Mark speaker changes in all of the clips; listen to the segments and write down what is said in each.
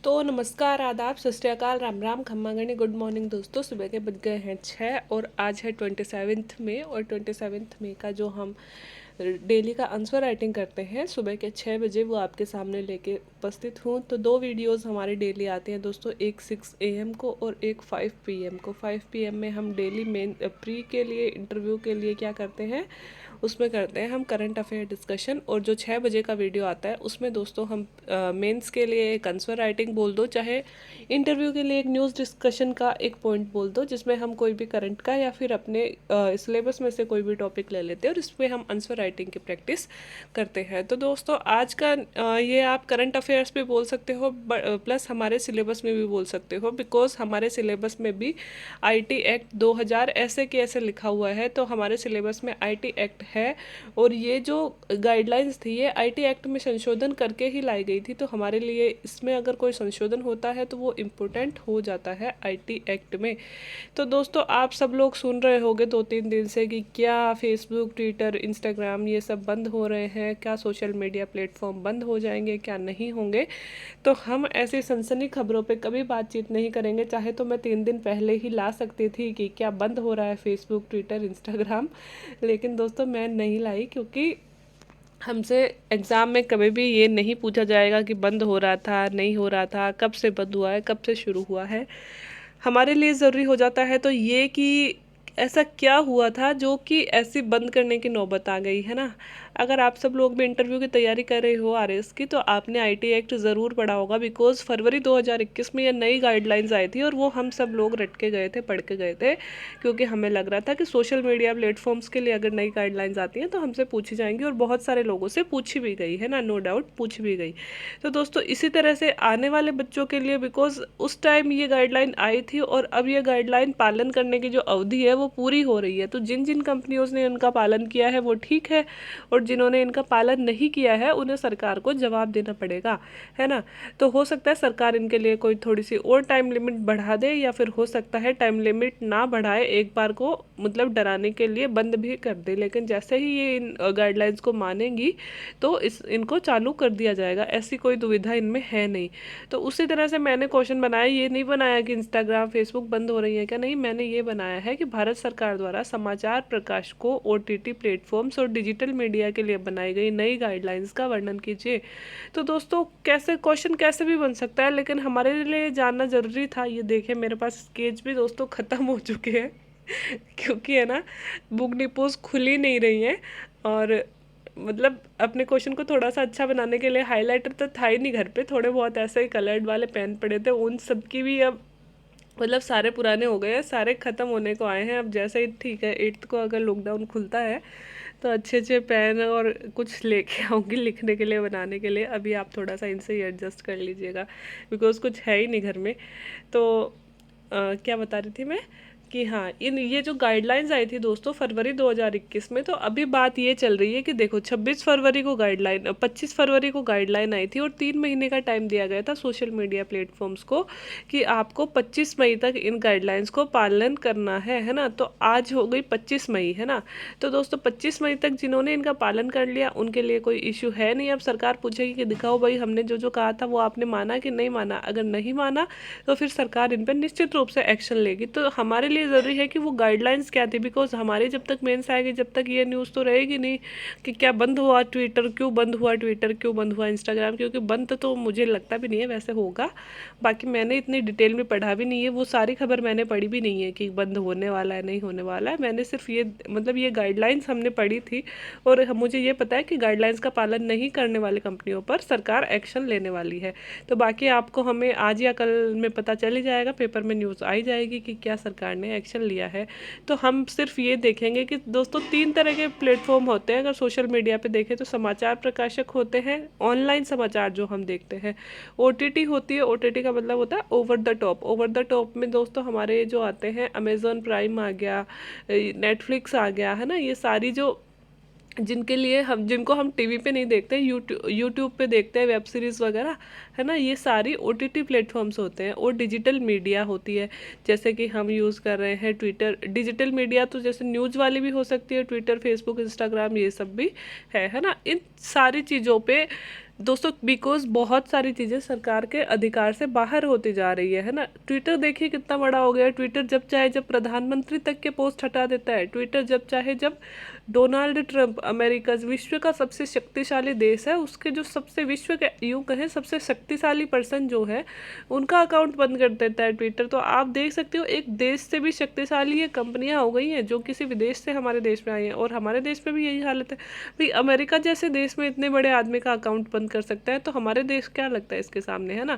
Speaker 1: तो नमस्कार, आदाब, सत श्री अकाल, राम राम, खम्मा गणी, गुड मॉर्निंग दोस्तों। सुबह के बज गए हैं 6 और आज है 27 मई और 27 मई का जो हम डेली का आंसर राइटिंग करते हैं सुबह के 6 बजे वो आपके सामने लेके उपस्थित हूँ। तो दो वीडियोस हमारे डेली आते हैं दोस्तों, एक 6 AM को और एक 5 PM को। 5 PM में हम डेली मेन प्री के लिए इंटरव्यू के लिए क्या करते हैं, उसमें करते हैं हम करंट अफेयर डिस्कशन। और जो 6 बजे का वीडियो आता है उसमें दोस्तों हम मेंस के लिए एक आंसर राइटिंग बोल दो, चाहे इंटरव्यू के लिए एक न्यूज़ डिस्कशन का एक पॉइंट बोल दो, जिसमें हम कोई भी करंट का या फिर अपने सिलेबस में से कोई भी टॉपिक ले लेते हैं और इस पर हम आंसर राइटिंग की प्रैक्टिस करते हैं। तो दोस्तों आज का ये आप करंट अफेयर्स पे बोल सकते हो, प्लस हमारे सिलेबस में भी बोल सकते हो, बिकॉज हमारे सिलेबस में भी IT एक्ट 2000 ऐसे के ऐसे लिखा हुआ है। तो हमारे सिलेबस में IT एक्ट है और ये जो गाइडलाइंस थी ये IT एक्ट में संशोधन करके ही लाई गई थी। तो हमारे लिए इसमें अगर कोई संशोधन होता है तो वो इम्पोर्टेंट हो जाता है IT एक्ट में। तो दोस्तों आप सब लोग सुन रहे होंगे 2-3 दिन से कि क्या फेसबुक, ट्विटर, इंस्टाग्राम ये सब बंद हो रहे हैं, क्या सोशल मीडिया प्लेटफॉर्म बंद हो जाएंगे, क्या नहीं होंगे। तो हम ऐसी सनसनी खबरों पे कभी बातचीत नहीं करेंगे। चाहे तो मैं 3 दिन पहले ही ला सकती थी कि क्या बंद हो रहा है फेसबुक, ट्विटर, इंस्टाग्राम, लेकिन दोस्तों मैं नहीं लाई, क्योंकि हमसे एग्ज़ाम में कभी भी ये नहीं पूछा जाएगा कि बंद हो रहा था, नहीं हो रहा था, कब से बंद हुआ है, कब से शुरू हुआ है। हमारे लिए ज़रूरी हो जाता है तो ये कि ऐसा क्या हुआ था जो कि ऐसी बंद करने की नौबत आ गई है ना। अगर आप सब लोग भी इंटरव्यू की तैयारी कर रहे हो RS की, तो आपने IT एक्ट ज़रूर पढ़ा होगा, बिकॉज फरवरी 2021 में ये नई गाइडलाइंस आई थी और वो हम सब लोग रट के गए थे, पढ़ के गए थे, क्योंकि हमें लग रहा था कि सोशल मीडिया प्लेटफॉर्म्स के लिए अगर नई गाइडलाइंस आती हैं तो हमसे पूछी जाएंगी, और बहुत सारे लोगों से पूछी भी गई है ना, नो डाउट पूछी भी गई। तो दोस्तों इसी तरह से आने वाले बच्चों के लिए, बिकॉज उस टाइम ये गाइडलाइन आई थी और अब ये गाइडलाइन पालन करने की जो अवधि है वो पूरी हो रही है। तो जिन जिन कंपनियों ने उनका पालन किया है वो ठीक है, और जिन्होंने इनका पालन नहीं किया है उन्हें सरकार को जवाब देना पड़ेगा, है ना। तो हो सकता है सरकार इनके लिए कोई थोड़ी सी और टाइम लिमिट बढ़ा दे, या फिर हो सकता है टाइम लिमिट ना बढ़ाए, एक बार को मतलब डराने के लिए बंद भी कर दे। लेकिन जैसे ही ये इन गाइडलाइंस को मानेंगी तो इनको चालू कर दिया जाएगा, ऐसी कोई दुविधा इनमें है नहीं। तो उसी तरह से मैंने क्वेश्चन बनाया, ये नहीं बनाया कि इंस्टाग्राम, फेसबुक बंद हो रही है क्या, नहीं, मैंने ये बनाया है कि भारत सरकार द्वारा समाचार प्रकाशकों, OTT प्लेटफॉर्म्स और डिजिटल मीडिया के लिए बनाई गई नई गाइडलाइंस का वर्णन कीजिए। तो दोस्तों कैसे क्वेश्चन कैसे भी बन सकता है, लेकिन हमारे लिए जानना जरूरी था। ये देखिए मेरे पास स्केच भी दोस्तों ख़त्म हो चुके हैं क्योंकि है ना, बुक डिपोज खुल ही नहीं रही है, और मतलब अपने क्वेश्चन को थोड़ा सा अच्छा बनाने के लिए हाइलाइटर तो था ही नहीं घर पे, थोड़े बहुत ऐसे ही कलर्ड वाले पेन पड़े थे, उन सब की भी अब मतलब सारे पुराने हो गए हैं, सारे ख़त्म होने को आए हैं। अब जैसे ही ठीक है 8th को अगर लॉकडाउन खुलता है तो अच्छे अच्छे पेन और कुछ लेके आऊँगी लिखने के लिए, बनाने के लिए। अभी आप थोड़ा सा इनसे ही एडजस्ट कर लीजिएगा, बिकॉज़ कुछ है ही नहीं घर में। तो क्या बता रही थी मैं कि हाँ, ये जो गाइडलाइंस आई थी दोस्तों फरवरी 2021 में, तो अभी बात ये चल रही है कि देखो 26 फरवरी को गाइडलाइन, 25 फरवरी को गाइडलाइन आई थी और 3 महीने का टाइम दिया गया था सोशल मीडिया प्लेटफॉर्म्स को कि आपको 25 मई तक इन गाइडलाइंस को पालन करना है ना। तो आज हो गई 25 मई, है ना। तो दोस्तों 25 मई तक जिन्होंने इनका पालन कर लिया उनके लिए कोई इशू है नहीं। अब सरकार पूछेगी कि दिखाओ भाई, हमने जो जो कहा था वो आपने माना कि नहीं माना। अगर नहीं माना तो फिर सरकार इन पर निश्चित रूप से एक्शन लेगी। तो हमारे लिए ज़रूरी है कि वो गाइडलाइंस क्या थी, बिकॉज हमारी जब तक मेंस आएगी जब तक ये न्यूज़ तो रहेगी नहीं कि क्या बंद हुआ ट्विटर, क्यों बंद हुआ ट्विटर, क्यों बंद हुआ इंस्टाग्राम। क्योंकि बंद तो मुझे लगता भी नहीं है वैसे होगा, बाकी मैंने इतनी डिटेल में पढ़ा भी नहीं है, वो सारी खबर मैंने पढ़ी भी नहीं है कि बंद होने वाला है नहीं होने वाला है। मैंने सिर्फ ये मतलब ये गाइडलाइंस हमने पढ़ी थी और मुझे ये पता है कि गाइडलाइंस का पालन नहीं करने वाली कंपनियों पर सरकार एक्शन लेने वाली है। तो बाकी आपको हमें आज या कल में पता चल ही जाएगा, पेपर में न्यूज़ आई जाएगी कि क्या सरकार ने एक्शन लिया है। तो हम सिर्फ ये देखेंगे कि दोस्तों 3 तरह के प्लेटफॉर्म होते हैं। अगर सोशल मीडिया पे देखें तो समाचार प्रकाशक होते हैं, ऑनलाइन समाचार जो हम देखते हैं। OTT होती है, OTT का मतलब होता है over the top. Over the top में दोस्तों हमारे जो आते हैं अमेज़ॉन प्राइम आ गया, नेटफ्लिक्स आ गया, है ना। ये सारी जो जिनको हम टीवी पे नहीं देखते, यूट्यूब पे देखते हैं वेब सीरीज़ वगैरह, है ना, ये सारी OTT प्लेटफॉर्म्स होते हैं। और डिजिटल मीडिया होती है, जैसे कि हम यूज़ कर रहे हैं ट्विटर। डिजिटल मीडिया तो जैसे न्यूज़ वाली भी हो सकती है, ट्विटर, फेसबुक, इंस्टाग्राम, ये सब भी है ना। इन सारी चीज़ों पे दोस्तों बिकॉज बहुत सारी चीज़ें सरकार के अधिकार से बाहर होती जा रही है ना। ट्विटर देखिए कितना बड़ा हो गया है। ट्विटर जब चाहे जब प्रधानमंत्री तक के पोस्ट हटा देता है। ट्विटर जब चाहे जब डोनाल्ड ट्रंप, अमेरिका विश्व का सबसे शक्तिशाली देश है, उसके जो सबसे विश्व के यूं कहें सबसे शक्तिशाली पर्सन जो है, उनका अकाउंट बंद कर देता है ट्विटर। तो आप देख सकते हो एक देश से भी शक्तिशाली ये कंपनियां हो गई हैं जो किसी विदेश से हमारे देश में आई हैं। और हमारे देश में भी यही हालत है भाई। अमेरिका जैसे देश में इतने बड़े आदमी का अकाउंट बंद कर सकता है, तो हमारे देश क्या लगता है इसके सामने, है ना।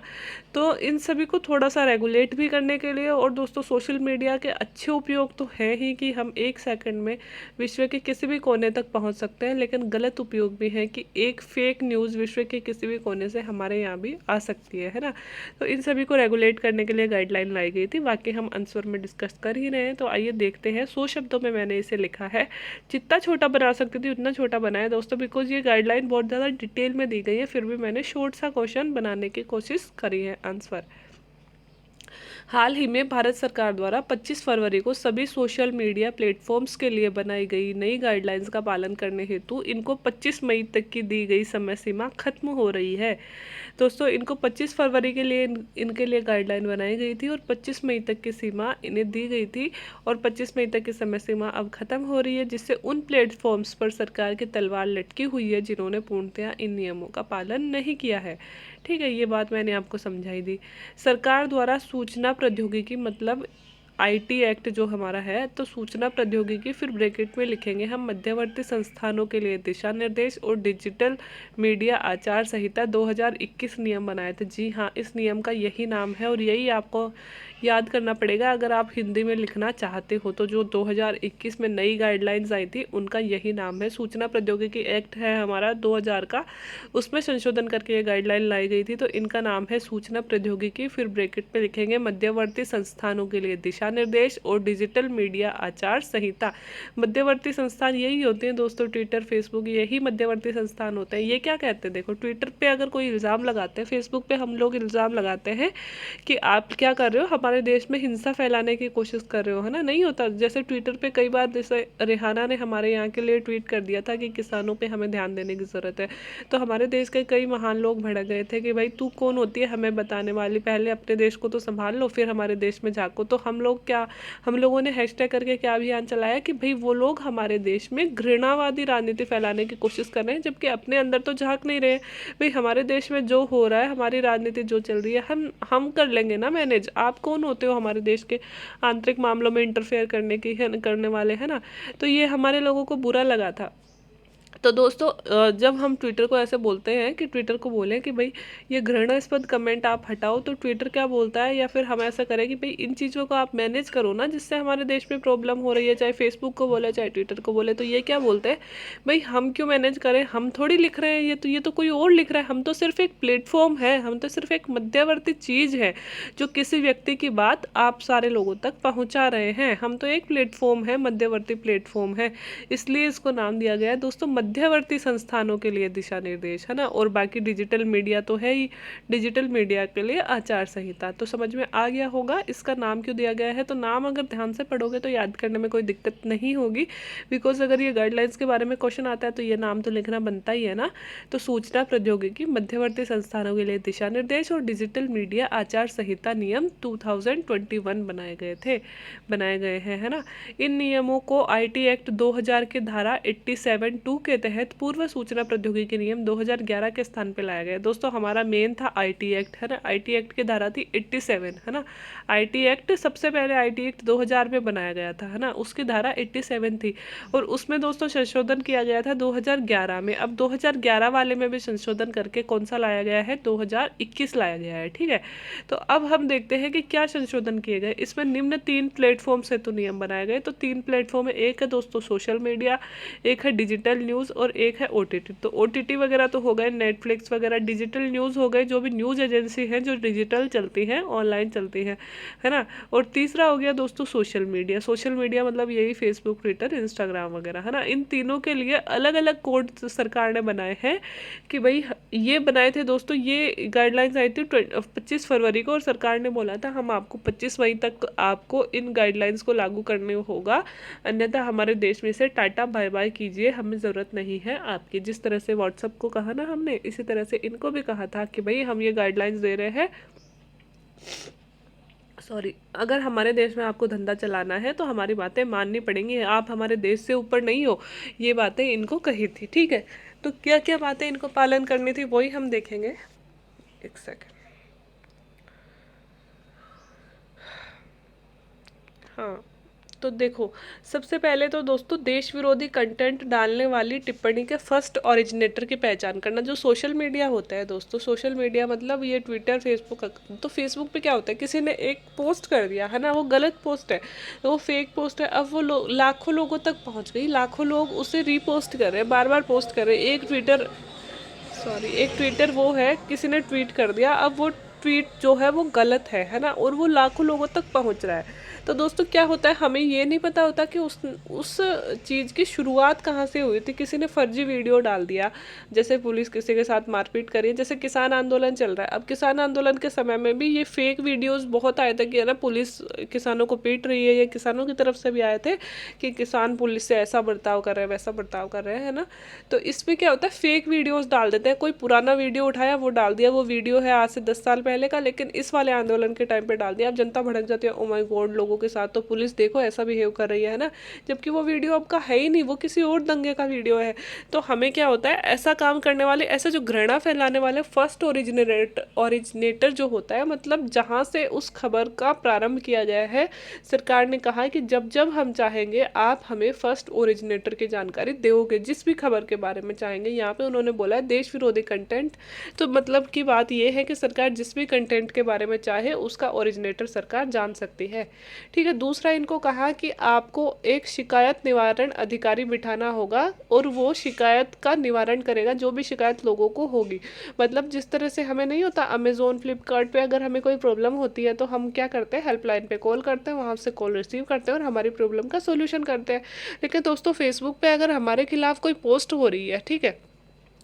Speaker 1: तो इन सभी को थोड़ा सा रेगुलेट भी करने के लिए, और दोस्तों सोशल मीडिया के अच्छे उपयोग तो है ही कि हम एक सेकंड में विश्व के किसी भी कोने तक पहुंच सकते हैं, लेकिन गलत उपयोग भी है कि एक फेक न्यूज़ विश्व के किसी भी कोने से हमारे यहाँ भी आ सकती है ना। तो इन सभी को रेगुलेट करने के लिए गाइडलाइन लाई गई थी। बाकी हम आंसर में डिस्कस कर ही रहे हैं, तो आइए देखते हैं। 100 शब्दों में मैंने इसे लिखा है। जितना छोटा बना सकती थी उतना छोटा बनाया दोस्तों, बिकॉज ये गाइडलाइन बहुत ज़्यादा डिटेल में दी गई है। फिर भी मैंने शॉर्ट सा क्वेश्चन बनाने की कोशिश करी है आंसर। हाल ही में भारत सरकार द्वारा 25 फरवरी को सभी सोशल मीडिया प्लेटफॉर्म्स के लिए बनाई गई नई गाइडलाइंस का पालन करने हेतु इनको 25 मई तक की दी गई समय सीमा खत्म हो रही है। दोस्तों इनको 25 फरवरी के लिए इनके लिए गाइडलाइन बनाई गई थी और 25 मई तक की सीमा इन्हें दी गई थी, और 25 मई तक की समय सीमा अब खत्म हो रही है, जिससे उन प्लेटफॉर्म्स पर सरकार की तलवार लटकी हुई है जिन्होंने पूर्णतया इन नियमों का पालन नहीं किया है। ठीक है, ये बात मैंने आपको समझाई दी। सरकार द्वारा सूचना प्रौद्योगिकी मतलब आईटी एक्ट जो हमारा है, तो सूचना प्रौद्योगिकी फिर ब्रैकेट में लिखेंगे हम मध्यवर्ती संस्थानों के लिए दिशा निर्देश और डिजिटल मीडिया आचार संहिता 2021 नियम बनाए थे। जी हाँ, इस नियम का यही नाम है और यही आपको याद करना पड़ेगा अगर आप हिंदी में लिखना चाहते हो। तो जो 2021 में नई गाइडलाइंस आई थी उनका यही नाम है। सूचना प्रौद्योगिकी एक्ट है हमारा 2000 का, उसमें संशोधन करके ये गाइडलाइन लाई गई थी। तो इनका नाम है सूचना प्रौद्योगिकी, फिर ब्रैकेट में लिखेंगे मध्यवर्ती संस्थानों के लिए दिशा निर्देश और डिजिटल मीडिया आचार संहिता। मध्यवर्ती संस्थान यही होते हैं दोस्तों, ट्विटर, फेसबुक, यही मध्यवर्ती संस्थान होते हैं। ये क्या कहते हैं, देखो ट्विटर पे अगर कोई इल्ज़ाम लगाते हैं, फेसबुक पे हम लोग इल्ज़ाम लगाते हैं कि आप क्या कर रहे हो, हमारे देश में हिंसा फैलाने की कोशिश कर रहे हो, है ना। नहीं होता। जैसे ट्विटर पे कई बार जैसे रिहाना ने हमारे यहाँ के लिए ट्वीट कर दिया था कि किसानों पे हमें ध्यान देने की ज़रूरत है, तो हमारे देश के कई महान लोग भड़क गए थे कि भाई तू कौन होती है हमें बताने वाली, पहले अपने देश को तो संभाल लो फिर हमारे देश में झाँको। तो हम लोगों ने हैशटैग करके क्या अभियान चलाया कि भाई वो लोग हमारे देश में घृणावादी राजनीति फैलाने की कोशिश कर रहे हैं, जबकि अपने अंदर तो झाँक नहीं रहे। भाई हमारे देश में जो हो रहा है, हमारी राजनीति जो चल रही है, हम कर लेंगे ना मैनेज। आप कौन होते हो हमारे देश के आंतरिक मामलों में इंटरफेयर करने वाले, है ना। तो ये हमारे लोगों को बुरा लगा था। तो दोस्तों जब हम ट्विटर को ऐसे बोलते हैं कि ट्विटर को बोलें कि भाई ये घृणास्पद कमेंट आप हटाओ, तो ट्विटर क्या बोलता है, या फिर हम ऐसा करें कि भाई इन चीज़ों को आप मैनेज करो ना जिससे हमारे देश में प्रॉब्लम हो रही है, चाहे फेसबुक को बोले चाहे ट्विटर को बोले। तो ये क्या बोलते हैं, भाई हम क्यों मैनेज करें, हम थोड़ी लिख रहे हैं, ये तो कोई और लिख रहा है। हम तो सिर्फ एक प्लेटफॉर्म है, हम तो सिर्फ एक मध्यवर्ती चीज़ है जो किसी व्यक्ति की बात आप सारे लोगों तक पहुँचा रहे हैं। हम तो एक प्लेटफॉर्म है, मध्यवर्ती प्लेटफॉर्म है, इसलिए इसको नाम दिया गया है दोस्तों मध्यवर्ती संस्थानों के लिए दिशा निर्देश, है ना। और बाकी डिजिटल मीडिया तो है ही, डिजिटल मीडिया के लिए आचार संहिता। तो समझ में आ गया होगा इसका नाम क्यों दिया गया है। तो नाम अगर ध्यान से पढ़ोगे तो याद करने में कोई दिक्कत नहीं होगी, बिकॉज अगर ये गाइडलाइंस के बारे में क्वेश्चन आता है तो ये नाम तो लिखना बनता ही है ना। तो सूचना प्रौद्योगिकी मध्यवर्ती संस्थानों के लिए दिशा निर्देश और डिजिटल मीडिया आचार संहिता नियम 2021 बनाए गए हैं, है ना। इन नियमों को आईटी एक्ट 2000 के धारा 87(2) के तहत पूर्व सूचना प्रौद्योगिकी नियम 2011 के स्थान पे लाया गया। दोस्तों हमारा मेन था आईटी एक्ट, है ना। आईटी एक्ट की धारा थी 87, है ना। आईटी एक्ट सबसे पहले आईटी एक्ट 2000 में बनाया गया था, है ना। उसकी धारा 87 थी और उसमें दोस्तों संशोधन किया गया था 2011 में। अब 2011 वाले में भी संशोधन करके कौन सा लाया गया है, 2021 लाया गया है, ठीक है। तो अब हम देखते हैं कि क्या संशोधन किए गए। इसमें निम्न 3 प्लेटफॉर्म से तो नियम बनाए गए। तो 3 प्लेटफॉर्म है, एक है दोस्तों सोशल मीडिया, एक है डिजिटल न्यूज़ और एक है ओटीटी। तो ओटीटी वगैरह तो हो गए, नेटफ्लिक्स वगैरह। डिजिटल न्यूज़ हो गए जो भी न्यूज़ एजेंसी हैं जो डिजिटल चलती हैं, ऑनलाइन चलती हैं, है ना। और तीसरा हो गया दोस्तों सोशल मीडिया। सोशल मीडिया मतलब यही फेसबुक, ट्विटर, इंस्टाग्राम वगैरह, है ना। इन तीनों के लिए अलग अलग कोड सरकार ने बनाए हैं कि भाई ये बनाए थे दोस्तों, ये गाइडलाइंस आई थी 25 फरवरी को और सरकार ने बोला था हम आपको 25 मई तक आपको इन गाइडलाइंस को लागू करने होगा, अन्यथा हमारे देश में से टाटा बाय बाय कीजिए, हमें ज़रूरत नहीं है आपकी। जिस तरह से व्हाट्सएप को कहा ना हमने, इसी तरह से इनको भी कहा था कि भाई हम ये गाइडलाइंस दे रहे हैं, सॉरी, अगर हमारे देश में आपको धंधा चलाना है तो हमारी बातें माननी पड़ेंगी, आप हमारे देश से ऊपर नहीं हो। ये बातें इनको कही थी, ठीक है। तो क्या क्या बातें इनको पालन करनी थी वही हम देखेंगे। एक सेकंड। हाँ, तो देखो, सबसे पहले तो दोस्तों देश विरोधी कंटेंट डालने वाली टिप्पणी के फर्स्ट ओरिजिनेटर की पहचान करना। जो सोशल मीडिया होता है दोस्तों, सोशल मीडिया मतलब ये ट्विटर, फेसबुक, तो फेसबुक पे क्या होता है, किसी ने एक पोस्ट कर दिया है ना, वो गलत पोस्ट है, वो फेक पोस्ट है, अब वो लाखों लोगों तक पहुंच गई, लाखों लोग उसे रीपोस्ट कर रहे हैं, बार बार पोस्ट कर रहे हैं। एक ट्विटर वो है, किसी ने ट्वीट कर दिया, अब वो ट्वीट जो है वो गलत है ना, और वो लाखों लोगों तक पहुंच रहा है। तो दोस्तों क्या होता है, हमें ये नहीं पता होता कि उस चीज़ की शुरुआत कहाँ से हुई थी। किसी ने फर्जी वीडियो डाल दिया, जैसे पुलिस किसी के साथ मारपीट करी, जैसे किसान आंदोलन चल रहा है, अब किसान आंदोलन के समय में भी ये फेक वीडियोस बहुत आए थे कि है ना पुलिस किसानों को पीट रही है, ये किसानों की तरफ से भी आए थे कि किसान पुलिस से ऐसा बर्ताव कर रहे हैं, वैसा बर्ताव कर रहे हैं ना। तो इसमें क्या होता है, फेक वीडियोस डाल देते हैं, कोई पुराना वीडियो उठाया वो डाल दिया, वो वीडियो है आज से 10 साल पहले का, लेकिन इस वाले आंदोलन के टाइम पे डाल दिया। अब जनता भड़क जाती है, ओ माय गॉड, लोगों के साथ तो पुलिस देखो ऐसा बिहेव कर रही है ना, जबकि वो वीडियो आपका है ही नहीं, वो किसी और दंगे का वीडियो है। तो हमें क्या होता है, ऐसा काम करने वाले, ऐसा जो घृणा फैलाने वाले फर्स्ट ओरिजिनेटर जो होता है, मतलब जहाँ से उस खबर का प्रारंभ किया गया है, सरकार ने कहा कि जब जब हम चाहेंगे आप हमें फर्स्ट ओरिजिनेटर की जानकारी दोगे, जिस भी खबर के बारे में चाहेंगे। यहाँ पे उन्होंने बोला है देश विरोधी कंटेंट, तो मतलब की बात यह है कि सरकार जिस भी कंटेंट के बारे में चाहे उसका ओरिजिनेटर सरकार जान सकती है, ठीक है। दूसरा इनको कहा कि आपको एक शिकायत निवारण अधिकारी बिठाना होगा और वो शिकायत का निवारण करेगा, जो भी शिकायत लोगों को होगी। मतलब जिस तरह से हमें नहीं होता, अमेजोन फ्लिपकार्ट पे अगर हमें कोई प्रॉब्लम होती है तो हम क्या करते हैं, हेल्पलाइन पे कॉल करते हैं, वहाँ से कॉल रिसीव करते हैं और हमारी प्रॉब्लम का सोल्यूशन करते हैं। लेकिन दोस्तों फेसबुक पे अगर हमारे खिलाफ कोई पोस्ट हो रही है, ठीक है,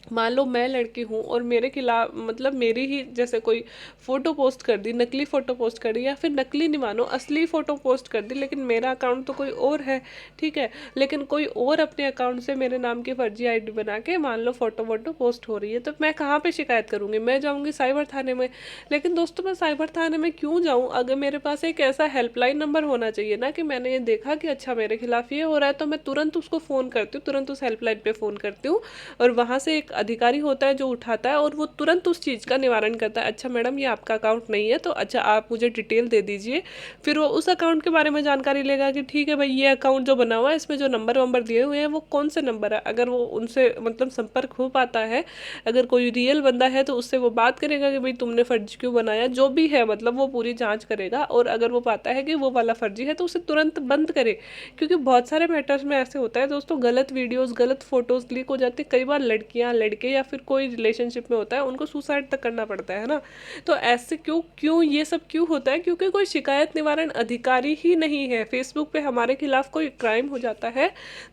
Speaker 1: मान लो मैं लड़की हूँ और मेरे खिलाफ मतलब मेरी ही जैसे कोई फ़ोटो पोस्ट कर दी, नकली फ़ोटो पोस्ट कर दी, या फिर नकली नहीं मानो असली फ़ोटो पोस्ट कर दी, लेकिन मेरा अकाउंट तो कोई और है, ठीक है, लेकिन कोई और अपने अकाउंट से मेरे नाम की फर्जी आईडी बना के मान लो फ़ोटो वोटो पोस्ट हो रही है, तो मैं कहाँ पे शिकायत करूँगी, मैं जाऊँगी साइबर थाने में। लेकिन दोस्तों मैं साइबर थाने में क्यों जाऊँ, अगर मेरे पास एक ऐसा हेल्पलाइन नंबर होना चाहिए ना, कि मैंने ये देखा कि अच्छा मेरे खिलाफ ये हो रहा है, तो मैं तुरंत उसको फ़ोन करती हूँ, तुरंत उस हेल्पलाइन पर फ़ोन करती हूँ, और वहाँ से एक अधिकारी होता है जो उठाता है और वो तुरंत उस चीज़ का निवारण करता है। अच्छा मैडम ये आपका अकाउंट नहीं है, तो अच्छा आप मुझे डिटेल दे दीजिए। फिर वो उस अकाउंट के बारे में जानकारी लेगा कि ठीक है भाई ये अकाउंट जो बना हुआ है इसमें जो नंबर वंबर दिए हुए हैं वो कौन से नंबर है। अगर वो उनसे मतलब संपर्क हो पाता है, अगर कोई रियल बंदा है तो उससे वो बात करेगा कि भाई तुमने फर्जी क्यों बनाया, जो भी है मतलब वो पूरी जाँच करेगा, और अगर वो पाता है कि वो वाला फर्जी है तो उसे तुरंत बंद करे। क्योंकि बहुत सारे मैटर्स में ऐसे होता है दोस्तों, गलत वीडियोज़ गलत फोटोज़ लीक हो जाती है, कई बार लड़कियाँ लड़के या फिर कोई रिलेशनशिप में होता है उनको सुसाइड तक करना पड़ता है ना। तो ऐसे क्यों क्यों ये सब क्यों होता है, क्योंकि कोई शिकायत निवारण अधिकारी ही नहीं है। फेसबुक पे हमारे खिलाफ कोई क्राइम हो जाता है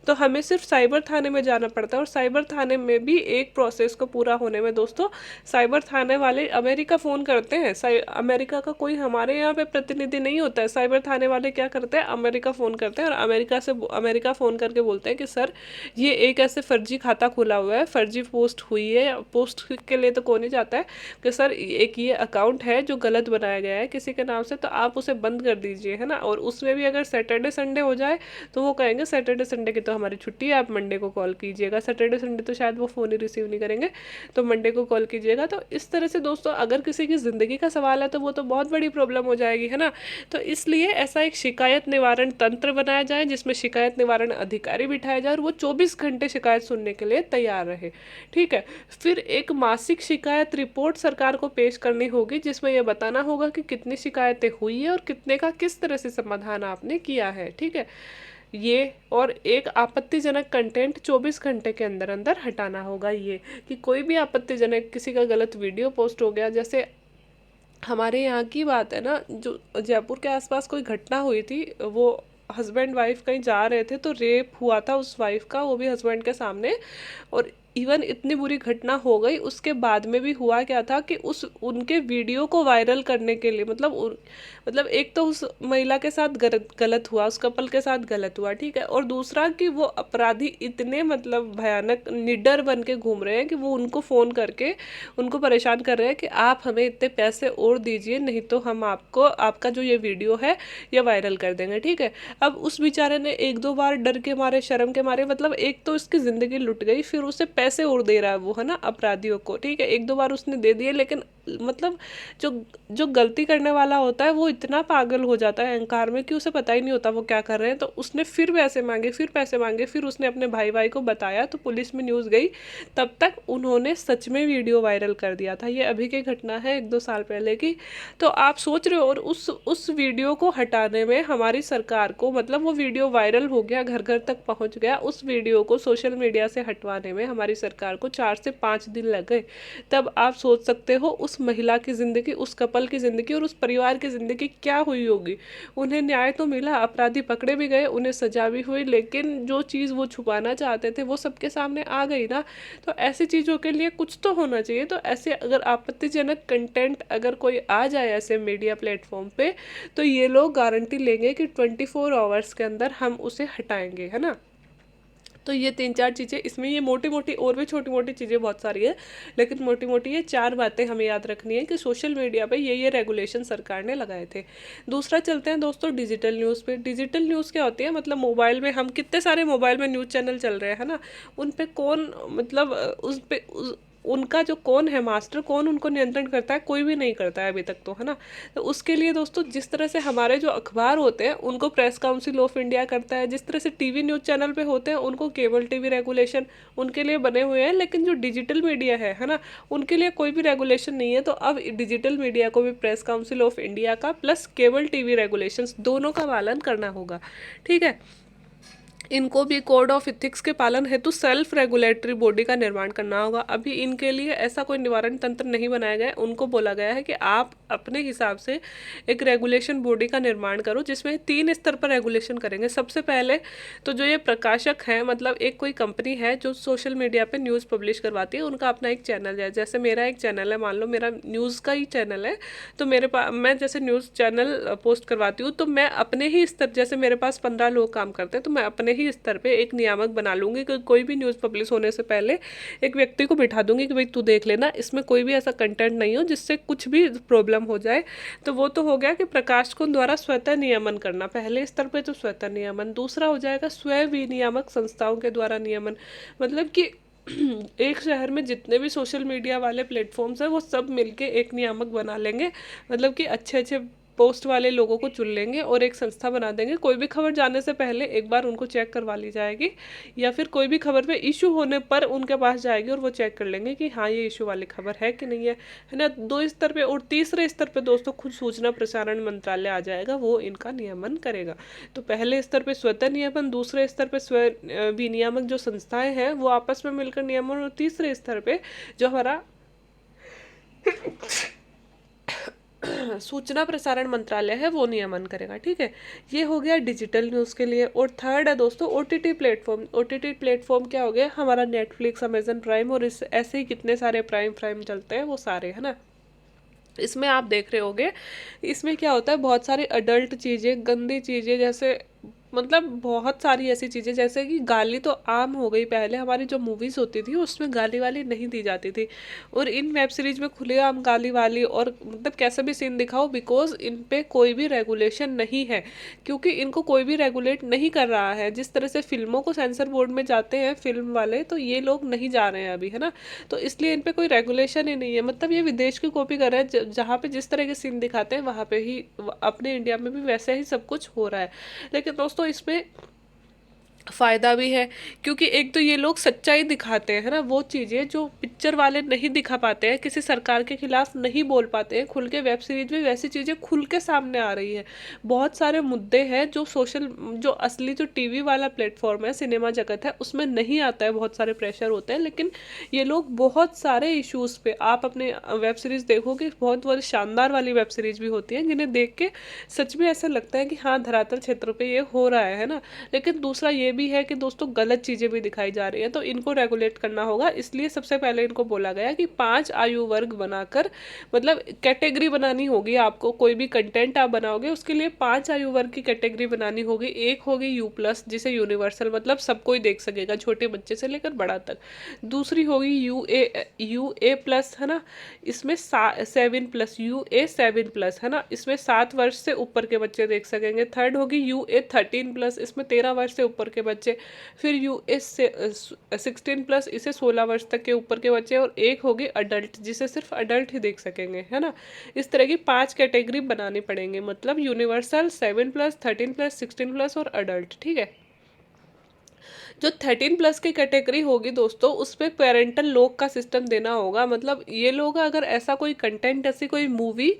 Speaker 1: तो हमें सिर्फ साइबर थाने में जाना पड़ता है, और साइबर थाने में भी एक प्रोसेस को पूरा होने में दोस्तों साइबर थाने वाले अमेरिका फ़ोन करते हैं। अमेरिका का कोई हमारे यहाँ पे प्रतिनिधि नहीं होता है, साइबर थाने वाले क्या करते हैं, अमेरिका फ़ोन करते हैं और अमेरिका फ़ोन करके बोलते हैं कि सर ये एक ऐसे फर्जी खाता खुला हुआ है, फर्जी पोस्ट हुई है, पोस्ट के लिए तो कौन ही जाता है कि सर एक ये अकाउंट है जो गलत बनाया गया है किसी के नाम से, तो आप उसे बंद कर दीजिए, है ना। और उसमें भी अगर सैटरडे संडे हो जाए तो वो कहेंगे सैटरडे संडे की तो हमारी छुट्टी है, आप मंडे को कॉल कीजिएगा। सैटरडे संडे तो शायद वो फ़ोन ही रिसीव नहीं करेंगे, तो मंडे को कॉल कीजिएगा। तो इस तरह से दोस्तों अगर किसी की ज़िंदगी का सवाल है तो वो तो बहुत बड़ी प्रॉब्लम हो जाएगी, है ना। तो इसलिए ऐसा एक शिकायत निवारण तंत्र बनाया जाए जिसमें शिकायत निवारण अधिकारी बिठाया जाए और वो 24 घंटे शिकायत सुनने के लिए तैयार रहे, ठीक है। फिर एक मासिक शिकायत रिपोर्ट सरकार को पेश करनी होगी जिसमें यह बताना होगा कि कितनी शिकायतें हुई है और कितने का किस तरह से समाधान आपने किया है, ठीक है। ये और एक आपत्तिजनक कंटेंट 24 घंटे के अंदर अंदर हटाना होगा। ये कि कोई भी आपत्तिजनक किसी का गलत वीडियो पोस्ट हो गया, जैसे हमारे यहाँ की बात है ना, जो जयपुर के आसपास कोई घटना हुई थी, वो हस्बैंड वाइफ कहीं जा रहे थे तो रेप हुआ था उस वाइफ का, वो भी हस्बैंड के सामने, और इवन इतनी बुरी घटना हो गई, उसके बाद में भी हुआ क्या था कि उस उनके वीडियो को वायरल करने के लिए मतलब एक तो उस महिला के साथ गलत गलत हुआ, उस कपल के साथ गलत हुआ, ठीक है, और दूसरा कि वो अपराधी इतने मतलब भयानक निडर बन के घूम रहे हैं कि वो उनको फ़ोन करके उनको परेशान कर रहे हैं कि आप हमें इतने पैसे और दीजिए, नहीं तो हम आपको आपका जो ये वीडियो है ये वायरल कर देंगे, ठीक है। अब उस बेचारे ने एक दो बार डर के मारे, शर्म के मारे, मतलब एक तो उसकी ज़िंदगी लुट गई, फिर उसे पैसे और दे रहा है वो, है ना, अपराधियों को, ठीक है, एक दो बार उसने दे दिए, लेकिन मतलब जो जो गलती करने वाला होता है वो इतना पागल हो जाता है अहंकार में कि उसे पता ही नहीं होता वो क्या कर रहे हैं। तो उसने फिर पैसे मांगे, फिर पैसे मांगे, फिर उसने अपने भाई को बताया, तो पुलिस में न्यूज़ गई, तब तक उन्होंने सच में वीडियो वायरल कर दिया था। ये अभी की घटना है, एक दो साल पहले की। तो आप सोच रहे हो, और उस वीडियो को हटाने में हमारी सरकार को, मतलब वो वीडियो वायरल हो गया, घर घर तक पहुंच गया, उस वीडियो को सोशल मीडिया से हटवाने में हमारी सरकार को 4 से 5 दिन लग गए। तब आप सोच सकते हो उस महिला की ज़िंदगी, उस कपल की ज़िंदगी और उस परिवार की ज़िंदगी क्या हुई होगी। उन्हें न्याय तो मिला, अपराधी पकड़े भी गए, उन्हें सजा भी हुई, लेकिन जो चीज़ वो छुपाना चाहते थे वो सबके सामने आ गई ना। तो ऐसी चीज़ों के लिए कुछ तो होना चाहिए। तो ऐसे अगर आपत्तिजनक कंटेंट अगर कोई आ जाए ऐसे मीडिया प्लेटफॉर्म पे, तो ये लोग गारंटी लेंगे कि 24 आवर्स के अंदर हम उसे हटाएंगे, है ना। तो ये 3-4 चीज़ें इसमें, ये मोटी मोटी और भी छोटी मोटी चीज़ें बहुत सारी है, लेकिन मोटी मोटी ये 4 बातें हमें याद रखनी है कि सोशल मीडिया पे ये रेगुलेशन सरकार ने लगाए थे। दूसरा चलते हैं दोस्तों डिजिटल न्यूज़ पे। डिजिटल न्यूज़ क्या होती है, मतलब मोबाइल में हम कितने सारे मोबाइल में न्यूज़ चैनल चल रहे हैं, है ना, उन पे कौन, मतलब उस पे उनका जो कौन है मास्टर, कौन उनको नियंत्रण करता है, कोई भी नहीं करता है अभी तक, तो है ना। तो उसके लिए दोस्तों, जिस तरह से हमारे जो अखबार होते हैं उनको प्रेस काउंसिल ऑफ इंडिया करता है, जिस तरह से टीवी न्यूज़ चैनल पे होते हैं उनको केबल टीवी रेगुलेशन उनके लिए बने हुए हैं, लेकिन जो डिजिटल मीडिया है ना, उनके लिए कोई भी रेगुलेशन नहीं है। तो अब डिजिटल मीडिया को भी प्रेस काउंसिल ऑफ इंडिया का प्लस केबल टीवी रेगुलेशंस दोनों का पालन करना होगा, ठीक है। इनको भी कोड ऑफ इथिक्स के पालन हेतु सेल्फ रेगुलेटरी बॉडी का निर्माण करना होगा। अभी इनके लिए ऐसा कोई निवारण तंत्र नहीं बनाया गया है। उनको बोला गया है कि आप अपने हिसाब से एक रेगुलेशन बॉडी का निर्माण करो, जिसमें 3 स्तर पर रेगुलेशन करेंगे। सबसे पहले तो जो ये प्रकाशक हैं, मतलब एक कोई कंपनी है जो सोशल मीडिया पे न्यूज़ पब्लिश करवाती है, उनका अपना एक चैनल है। जैसे मेरा एक चैनल है, मान लो मेरा न्यूज़ का ही चैनल है, तो मेरे पास, मैं जैसे न्यूज़ चैनल पोस्ट करवाती हूँ, तो मैं अपने ही स्तर, जैसे मेरे पास 15 लोग काम करते हैं, तो मैं अपने ही स्तर पे एक नियामक बना लूंगी कि कोई भी न्यूज़ पब्लिश होने से पहले एक व्यक्ति को बिठा दूंगी कि भाई तू देख लेना, इसमें कोई भी ऐसा कंटेंट नहीं हो जिससे कुछ भी प्रॉब्लम हो जाए। तो वो तो हो गया कि प्रकाशकों द्वारा स्वतः नियमन करना, पहले स्तर पे तो स्वतः नियमन। दूसरा हो जाएगा स्वयं विनियामक संस्थाओं के द्वारा नियमन, मतलब कि एक शहर में जितने भी सोशल मीडिया वाले प्लेटफॉर्म्स हैं वो सब मिलके एक नियामक बना लेंगे, मतलब कि अच्छे अच्छे पोस्ट वाले लोगों को चुन लेंगे और एक संस्था बना देंगे। कोई भी खबर जाने से पहले एक बार उनको चेक करवा ली जाएगी, या फिर कोई भी खबर पे इशू होने पर उनके पास जाएगी और वो चेक कर लेंगे कि हाँ ये इशू वाली खबर है कि नहीं है ना। 2 स्तर पे। और तीसरे स्तर पे दोस्तों खुद सूचना प्रसारण मंत्रालय आ जाएगा, वो इनका नियमन करेगा। तो पहले स्तर पे स्वतः नियमन, दूसरे स्तर पे स्व विनियामक जो संस्थाएं हैं वो आपस में मिलकर नियमन, और तीसरे स्तर पे जो हमारा सूचना प्रसारण मंत्रालय है वो नियमन करेगा, ठीक है। ये हो गया डिजिटल न्यूज़ के लिए। और थर्ड है दोस्तों ओटीटी प्लेटफॉर्म। ओटीटी प्लेटफॉर्म क्या हो गया, हमारा नेटफ्लिक्स, अमेजन प्राइम, और इस ऐसे ही कितने सारे प्राइम चलते हैं वो सारे, है ना। इसमें आप देख रहे होगे, इसमें क्या होता है, बहुत सारी अडल्ट चीज़ें, गंदी चीज़ें, जैसे मतलब बहुत सारी ऐसी चीज़ें, जैसे कि गाली तो आम हो गई। पहले हमारी जो मूवीज़ होती थी उसमें गाली वाली नहीं दी जाती थी, और इन वेब सीरीज में खुलेआम गाली वाली, और मतलब कैसे भी सीन दिखाओ, बिकॉज इन पे कोई भी रेगुलेशन नहीं है, क्योंकि इनको कोई भी रेगुलेट नहीं कर रहा है। जिस तरह से फिल्मों को सेंसर बोर्ड में जाते हैं फिल्म वाले, तो ये लोग नहीं जा रहे हैं अभी, है ना। तो इसलिए इन पे कोई रेगुलेशन ही नहीं है, मतलब ये विदेश की कॉपी कर रहे हैं, जहाँ पे जिस तरह के सीन दिखाते हैं वहाँ पे ही अपने इंडिया में भी वैसे ही सब कुछ हो रहा है। लेकिन दोस्तों इसमें फ़ायदा भी है, क्योंकि एक तो ये लोग सच्चाई दिखाते हैं, है ना, वो चीज़ें जो पिक्चर वाले नहीं दिखा पाते हैं, किसी सरकार के खिलाफ नहीं बोल पाते हैं खुल के, वेब सीरीज में वैसी चीज़ें खुल के सामने आ रही है। बहुत सारे मुद्दे हैं जो जो असली जो टीवी वाला प्लेटफॉर्म है, सिनेमा जगत है, उसमें नहीं आता है, बहुत सारे प्रेशर होते हैं। लेकिन ये लोग बहुत सारे इश्यूज़ पे, आप अपने वेब सीरीज़ देखोगे, बहुत बड़ी शानदार वाली वेब सीरीज भी होती है जिन्हें देख के सच में ऐसा लगता है कि हाँ धरातल क्षेत्र पे ये हो रहा है ना। लेकिन दूसरा ये भी है कि दोस्तों गलत चीज़ें भी दिखाई जा रही हैं, तो इनको रेगुलेट करना होगा। इसलिए सबसे पहले इनको बोला गया कि 5 आयु वर्ग बनाकर, मतलब कैटेगरी बनानी होगी आपको। कोई भी कंटेंट आप बनाओगे उसके लिए 5 आयु वर्ग की कैटेगरी बनानी होगी। एक होगी U+, जिसे यूनिवर्सल, मतलब सब कोई देख सकेगा, छोटे बच्चे से लेकर बड़ा तक। दूसरी होगी UA+, है ना, इसमें 7+, UA7+, है ना, इसमें 7 वर्ष से ऊपर के बच्चे देख सकेंगे। थर्ड होगी UA13+, इसमें 13 वर्ष से ऊपर के बच्चे। फिर UA16+, इसे 16 वर्ष तक के ऊपर के बच्चे। और एक होगी अडल्ट, जिसे सिर्फ अडल्ट ही देख सकेंगे, है ना। इस तरह की 5 कैटेगरी बनानी पड़ेंगे, मतलब यूनिवर्सल, 7+, 13+, 16+ और अडल्ट, ठीक है। जो 13+ की कैटेगरी होगी दोस्तों, उसमें पेरेंटल लॉक का सिस्टम देना होगा। मतलब ये लोग अगर ऐसा कोई कंटेंट, ऐसी कोई मूवी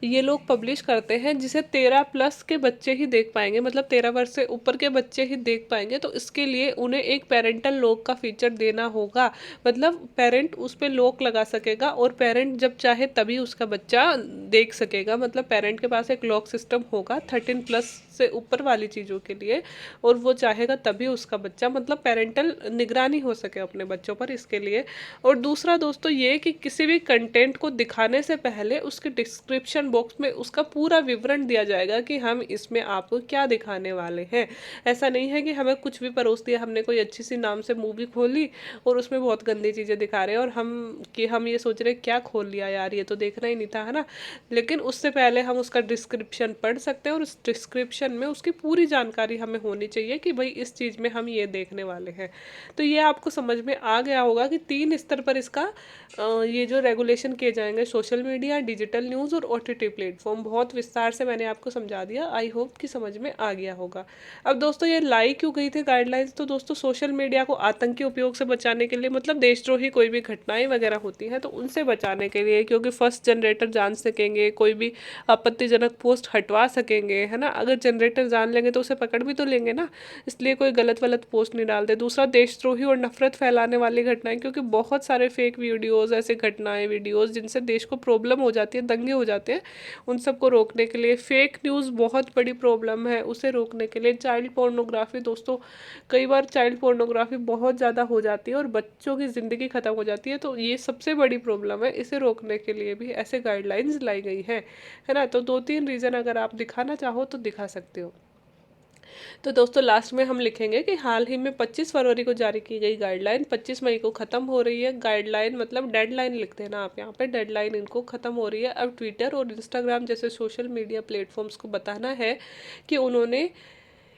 Speaker 1: ये लोग पब्लिश करते हैं जिसे 13+ के बच्चे ही देख पाएंगे, मतलब 13 वर्ष से ऊपर के बच्चे ही देख पाएंगे, तो इसके लिए उन्हें एक पेरेंटल लॉक का फीचर देना होगा। मतलब पेरेंट उस पर लॉक लगा सकेगा और पेरेंट जब चाहे तभी उसका बच्चा देख सकेगा। मतलब पेरेंट के पास एक लॉक सिस्टम होगा 13+ से ऊपर वाली चीज़ों के लिए, और वो चाहेगा तभी उसका बच्चा, मतलब पेरेंटल निगरानी हो सके अपने बच्चों पर, इसके लिए। और दूसरा दोस्तों ये कि किसी भी कंटेंट को दिखाने से पहले उसके डिस्क्रिप्शन बॉक्स में उसका पूरा विवरण दिया जाएगा कि हम इसमें आपको क्या दिखाने वाले हैं। ऐसा नहीं है कि हमें कुछ भी परोस दिया, हमने कोई अच्छी सी नाम से मूवी खोली और उसमें बहुत गंदी चीज़ें दिखा रहे हैं, और हम ये सोच रहे क्या खोल लिया यार, ये तो देखना ही नहीं था, है ना। लेकिन उससे पहले हम उसका डिस्क्रिप्शन पढ़ सकते हैं, और उस डिस्क्रिप्शन में उसकी पूरी जानकारी हमें होनी चाहिए कि भाई इस चीज़ में हम ये देखने वाले हैं। तो ये आपको समझ में आ गया होगा कि 3 स्तर पर इसका ये जो रेगुलेशन किए जाएंगे, सोशल मीडिया, डिजिटल न्यूज़ और OTT प्लेटफॉर्म। बहुत विस्तार से मैंने आपको समझा दिया, आई होप कि समझ में आ गया होगा। अब दोस्तों ये लाई क्यों गई थी गाइडलाइंस, तो दोस्तों सोशल मीडिया को आतंकी उपयोग से बचाने के लिए, मतलब देशद्रोही कोई भी घटनाएं वगैरह होती हैं तो उनसे बचाने के लिए, क्योंकि फर्स्ट जनरेटर जान सकेंगे, कोई भी आपत्तिजनक पोस्ट हटवा सकेंगे, है ना। अगर जनरेटर जान लेंगे तो उसे पकड़ भी तो लेंगे ना, इसलिए कोई गलत वलत पोस्ट नहीं डालते। दूसरा देशद्रोही और नफरत फैलाने वाली घटनाएं, क्योंकि बहुत सारे फेक वीडियोस, ऐसे घटनाएं, वीडियोस जिनसे देश को प्रॉब्लम हो जाती है, दंगे हो जाते हैं, उन सबको रोकने के लिए। फेक न्यूज़ बहुत बड़ी प्रॉब्लम है, उसे रोकने के लिए। चाइल्ड पोर्नोग्राफी दोस्तों, कई बार चाइल्ड पोर्नोग्राफी बहुत ज़्यादा हो जाती है और बच्चों की ज़िंदगी ख़त्म हो जाती है, तो ये सबसे बड़ी प्रॉब्लम है। इसे रोकने के लिए भी ऐसे गाइडलाइंस लाई गई है ना। तो 2-3 रीज़न अगर आप दिखाना चाहो तो दिखा सकते हो। तो दोस्तों लास्ट में हम लिखेंगे कि हाल ही में 25 फरवरी को जारी की गई गाइडलाइन 25 मई को ख़त्म हो रही है। गाइडलाइन मतलब डेडलाइन लिखते हैं ना आप यहाँ पे, डेडलाइन इनको ख़त्म हो रही है। अब ट्विटर और इंस्टाग्राम जैसे सोशल मीडिया प्लेटफॉर्म्स को बताना है कि उन्होंने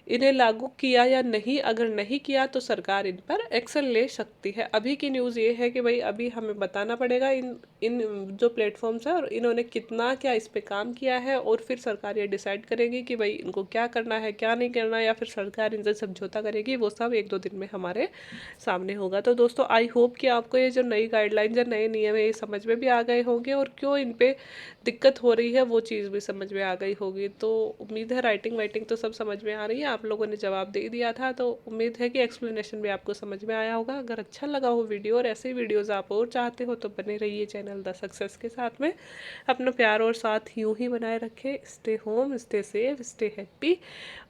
Speaker 1: इन्हें लागू किया या नहीं। अगर नहीं किया तो सरकार इन पर एक्शन ले सकती है। अभी की न्यूज़ ये है कि भाई अभी हमें बताना पड़ेगा इन इन जो प्लेटफॉर्म्स है और इन्होंने कितना क्या इस पे काम किया है, और फिर सरकार ये डिसाइड करेगी कि भाई इनको क्या करना है क्या नहीं करना, या फिर सरकार इनसे समझौता करेगी। वो सब 1-2 दिन में हमारे सामने होगा। तो दोस्तों आई होप कि आपको ये जो नई गाइडलाइंस या नए नियम है ये समझ में भी आ गए होंगे, और क्यों इन पे दिक्कत हो रही है वो चीज़ भी समझ में आ गई होगी। तो उम्मीद है राइटिंग वाइटिंग तो सब समझ में आ रही है, आप लोगों ने जवाब दे दिया था, तो उम्मीद है कि एक्सप्लेनेशन भी आपको समझ में आया होगा। अगर अच्छा लगा हो वीडियो और ऐसे ही वीडियोज़ आप और चाहते हो तो बने रहिए चैनल द सक्सेस के साथ में। अपना प्यार और साथ यूँ ही बनाए रखें। Stay home, stay safe, stay happy,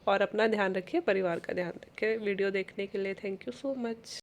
Speaker 1: और अपना ध्यान रखिए, परिवार का ध्यान रखें। वीडियो देखने के लिए थैंक यू सो मच।